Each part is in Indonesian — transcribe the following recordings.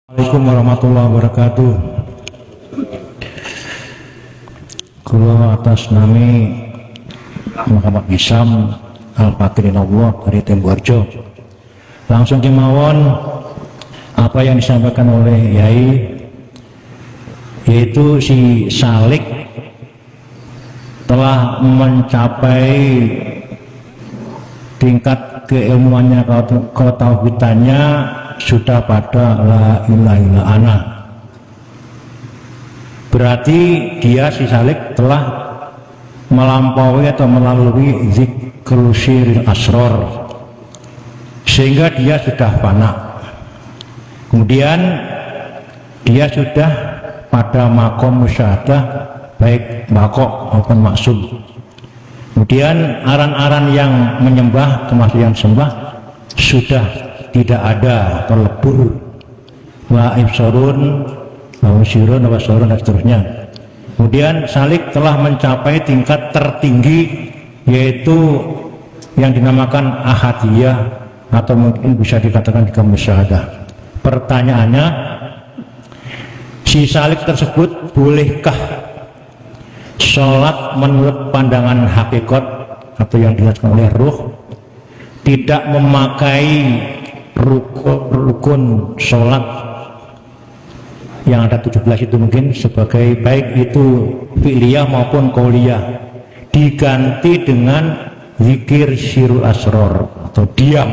Assalamualaikum warahmatullahi wabarakatuh. Kula atas nami Muhammad Hisam Al-Fatirinallah dari Temboharjo. Langsung kemawon apa yang disampaikan oleh Yai, yaitu si Salik telah mencapai tingkat keilmuannya, ketauhidannya sudah pada la ilaha illa ana. Berarti dia si Salik telah melampaui atau melalui zikrul syiril asror, sehingga dia sudah fana. Kemudian dia sudah pada makom musyahadah, baik makok maupun maksum. Kemudian aran-aran yang menyembah termasuk yang sembah sudah tidak ada, atau lebur, wa ibsorun, wa usirun, wa sorun, dan seterusnya. Kemudian Salik telah mencapai tingkat tertinggi, yaitu yang dinamakan ahadiyah, atau mungkin bisa dikatakan juga musyahadah. Pertanyaannya, si Salik tersebut bolehkah sholat menurut pandangan hakikat atau yang dijelaskan oleh ruh, tidak memakai rukun sholat yang ada 17 itu mungkin sebagai baik itu fi'liyah maupun qauliyah, diganti dengan zikir syirul asror atau diam,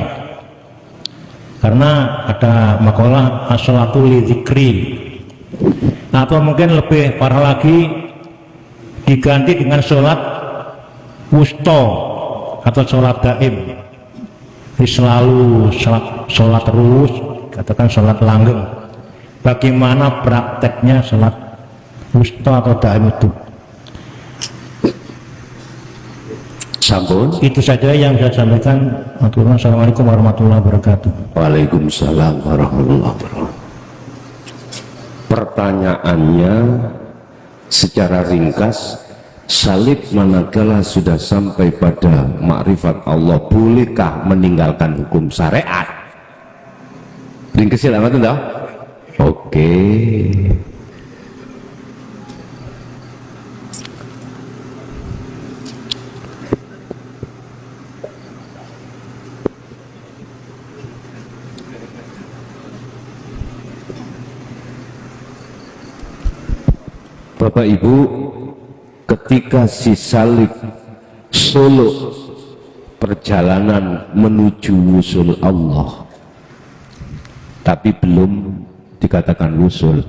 karena ada makalah as-sholatu li zikri, atau mungkin lebih parah lagi diganti dengan sholat wusto atau sholat daim. Jadi selalu sholat terus, katakan sholat langgeng. Bagaimana prakteknya sholat wusto atau daim itu? Sampun. Itu saja yang saya sampaikan. Assalamualaikum warahmatullahi wabarakatuh. Waalaikumsalam warahmatullahi wabarakatuh. Pertanyaannya secara ringkas, Salik manakala sudah sampai pada makrifat Allah, bolehkah meninggalkan hukum syariat? Ringkesnya amat enggak? Oke. Bapak Ibu, ketika si Salik suluk perjalanan menuju wusul Allah, tapi belum dikatakan wusul,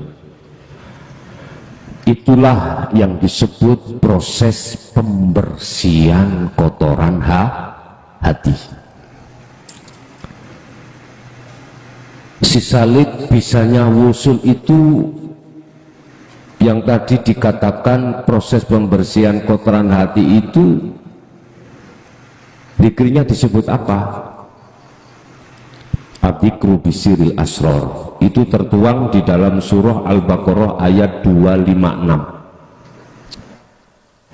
itulah yang disebut proses pembersihan kotoran hati. Si Salik bisanya wusul itu yang tadi dikatakan proses pembersihan kotoran hati itu, zikirnya disebut apa? Adzikru bisiril asror. Itu tertuang di dalam surah Al-Baqarah ayat 256.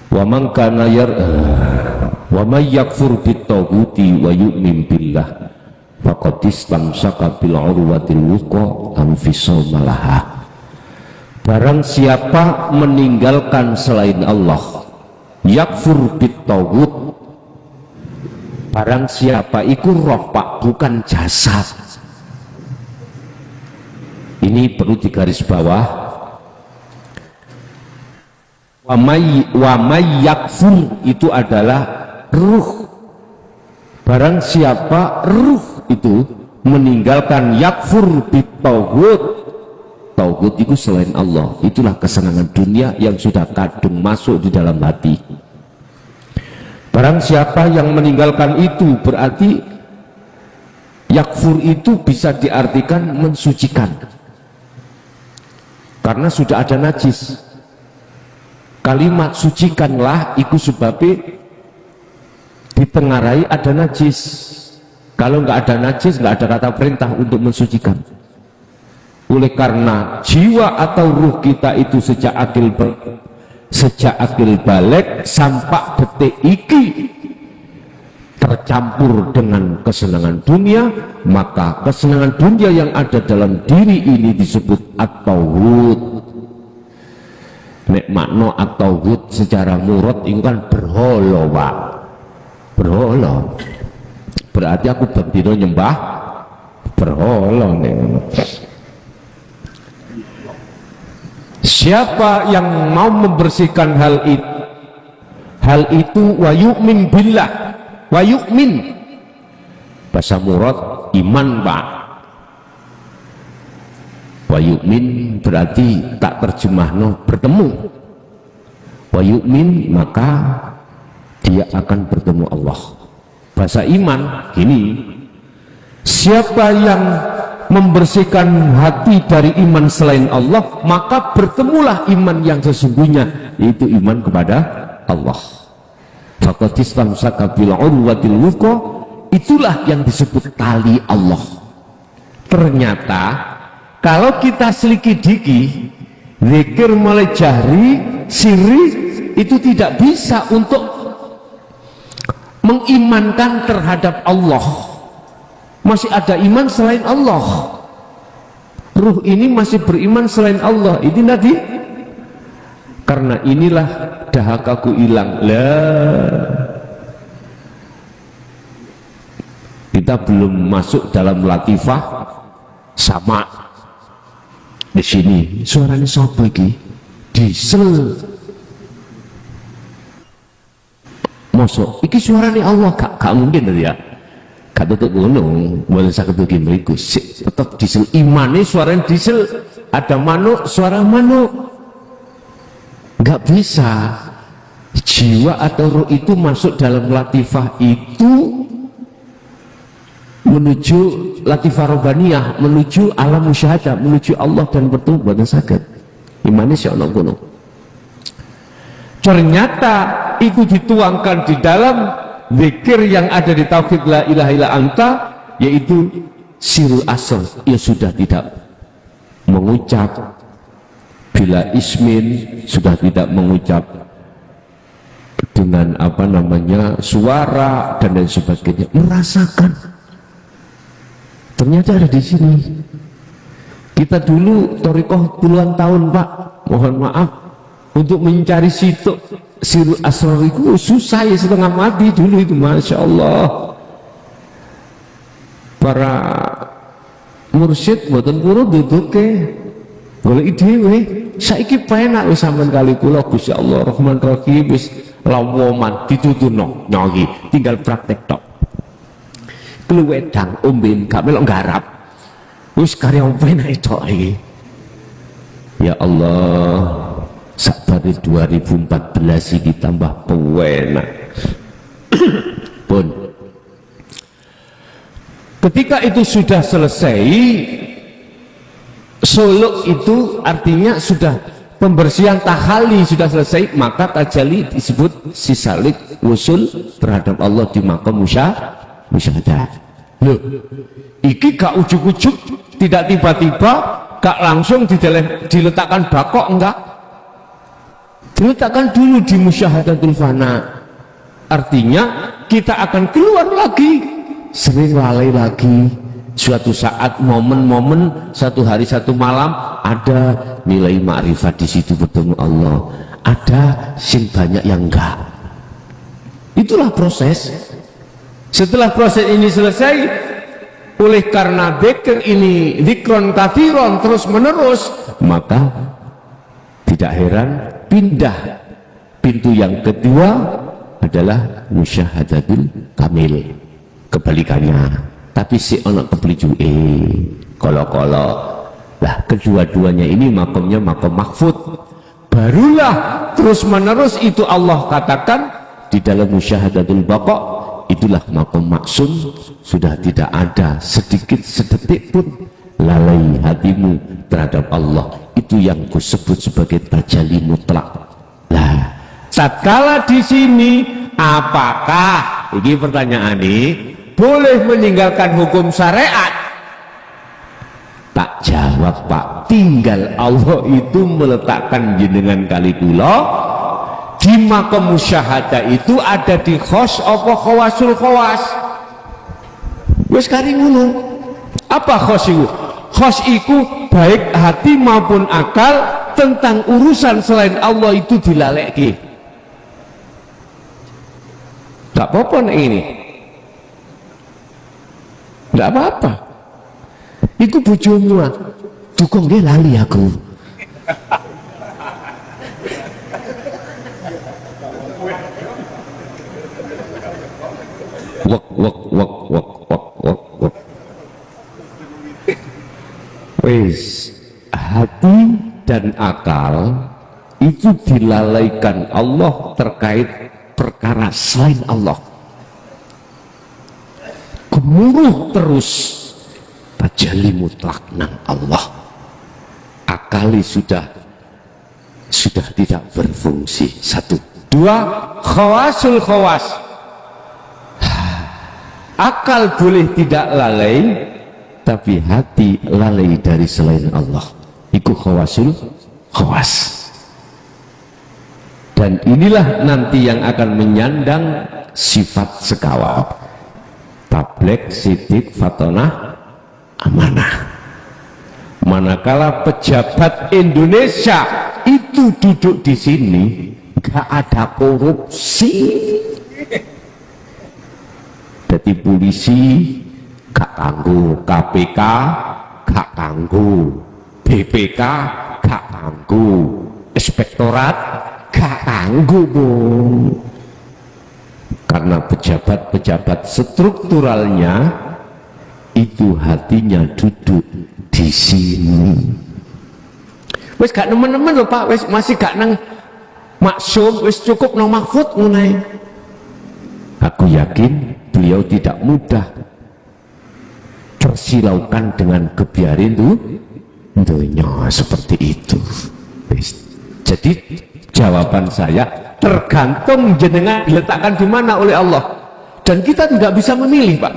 Wa man kana wa may yakfur bit-taghuti wa yu'min billah faqad istamsaka bil urwatil wuthqa lam fisama laha. Barang siapa meninggalkan selain Allah, yakfur bit-taghut, barang siapa iku roh pak, bukan jasad. Ini perlu digaris bawah. Wa may yakfur itu adalah ruh. Barang siapa ruh itu meninggalkan yakfur bit-taghut, tauhid itu selain Allah, itulah kesenangan dunia yang sudah kadung masuk di dalam hati. Barang siapa yang meninggalkan itu, berarti yakfur itu bisa diartikan mensucikan, karena sudah ada najis. Kalimat sucikanlah itu sebabnya ditengarai ada najis. Kalau nggak ada najis, nggak ada kata perintah untuk mensucikan. Oleh karena jiwa atau ruh kita itu sejak akil balik sampai detik iki tercampur dengan kesenangan dunia, maka kesenangan dunia yang ada dalam diri ini disebut at-tauhid. Nek makna at-tauhid secara murad itu kan berhala, Pak. Berhala. Berarti aku bendino nyembah berhala nih. Siapa yang mau membersihkan hal itu wa yu'min billah, wa yu'min bahasa murad iman, Pak. Wa yu'min berarti tak terjemahno bertemu. Wa yu'min maka dia akan bertemu Allah. Bahasa iman gini, siapa yang membersihkan hati dari iman selain Allah, maka bertemulah iman yang sesungguhnya, yaitu iman kepada Allah. Faqad istamsaka bil urwatil wuthqa, itulah yang disebut tali Allah. Ternyata kalau kita selidiki zikir mulai jahri, sirri itu tidak bisa untuk mengimankan terhadap Allah. Masih ada iman selain Allah. Ruh ini masih beriman selain Allah. Ini tadi. Karena inilah dahakaku hilang. Kita belum masuk dalam latifah sama. Di sini suaranya siapa iki? Diesel. Mosok iki suaranya Allah, gak mungkin tadi ya. Gak tutup gunung, boleh sakit tuh mriku. Tetap diesel imane suaranya diesel, ada manuk suara manuk. Gak bisa. Jiwa atau roh itu masuk dalam latifah itu menuju latifah robbaniyah, menuju alam musyahadah, menuju Allah dan bertemu buatan sakit. Imane sih ono gunung. Ternyata itu dituangkan di dalam zikir yang ada di tauhid la ilaha illa anta, yaitu sirul asr. Ya sudah tidak mengucap bila ismin, sudah tidak mengucap dengan apa namanya suara dan lain sebagainya, merasakan. Ternyata ada di sini. Kita dulu thariqah puluhan tahun, Pak, mohon maaf, untuk mencari situ sirul asrar itu susah ya, setengah mati dulu itu, Masya Allah. Para mursyid boten purun duduke golek dhewe. Saiki penak wis sampean kali kula Gusti Allah Rahman Rahim wis lawoman dituturno nyogi, tinggal praktek tok. Kluwedang omben gak melok garap. Wis karya penak tok iki. Ya Allah, sabari 2014 ini tambah pewenak. Pun ketika itu sudah selesai, suluk itu artinya sudah pembersihan tahalli sudah selesai, maka tajalli disebut sisalik wusul terhadap Allah di maqam musyahadah. Loh, iki gak ujuk-ujuk, tidak tiba-tiba, gak langsung diletakkan bakok, enggak. Diletakkan dulu di musyahadatul fana. Artinya kita akan keluar lagi, sering lalai lagi. Suatu saat, momen-momen, satu hari satu malam, ada nilai ma'rifat di situ bertemu Allah. Ada sing banyak yang enggak. Itulah proses. Setelah proses ini selesai, oleh karena dzikir ini dzikron katsiron terus menerus, maka tidak heran pindah pintu yang kedua adalah musyahadatul kamil, kebalikannya. Tapi si anak keblijuke kolo-kolo lah, kedua-duanya ini makamnya makam mahfud. Barulah terus menerus itu Allah katakan di dalam musyahadatul baqa, itulah makom maksum, sudah tidak ada sedikit sedetik pun lalai hatimu terhadap Allah. Itu yang kusebut sebagai tajalli mutlak. Lah, tatkala di sini apakah ini pertanyaan ini boleh meninggalkan hukum syariat? Tak jawab, Pak. Tinggal Allah itu meletakkan jenengan kali kula di makom musyahadah itu ada di khos apa khawasul khawas. Wis kari ngono. Apa khos itu? Khos itu baik hati maupun akal tentang urusan selain Allah itu dilaleki. Gak apa-apa nih ini. Gak apa-apa. Itu bojomu. Dukung dia lali aku. Wak. Wis, hati dan akal itu dilalaikan Allah terkait perkara selain Allah. Gemuruh terus tajalli mutlak nang Allah. Akali sudah tidak berfungsi. 1, 2, khawasul khawas. Akal boleh tidak lalai, tapi hati lalai dari selain Allah. Iku khawasul khawas. Dan inilah nanti yang akan menyandang sifat sekawan. Tablek, sidik, fatonah, amanah. Manakala pejabat Indonesia itu duduk di sini, gak ada korupsi. Jadi polisi gak kanggo, KPK gak kanggo, BPK gak kanggo, inspektorat gak kanggo, Bung. Karena pejabat-pejabat strukturalnya itu hatinya duduk di sini. Wis gak nemen-nemen lho Pak, wis masih gak nang maksum, wis cukup nang Mahfud mulai. Aku yakin beliau tidak mudah tersilaukan dengan kebiarin itu dunia seperti itu. Jadi jawaban saya tergantung jenengan diletakkan di mana oleh Allah, dan kita tidak bisa memilih Pak.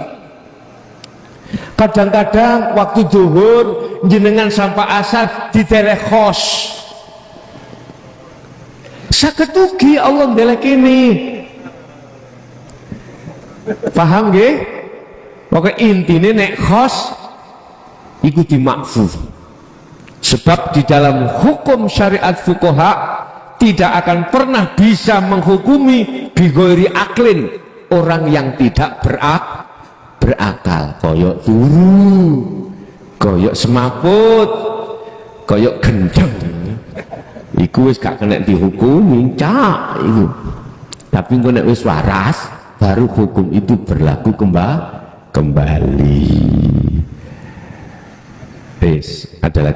Kadang-kadang waktu zuhur jenengan sampai asar diterek khos. Saketugi Allah ndelek ini. Paham nggih? Pokoke intine nek khos iku dimakfu. Sebab di dalam hukum syariat fuqaha tidak akan pernah bisa menghukumi bighairi aklin orang yang tidak berakal. Koyok turu, koyok semaput, koyok gendeng. Iku wis gak kena dihukumi, cak iku. Tapi engko nek wis waras baru hukum itu berlaku kembali. Ada lagi.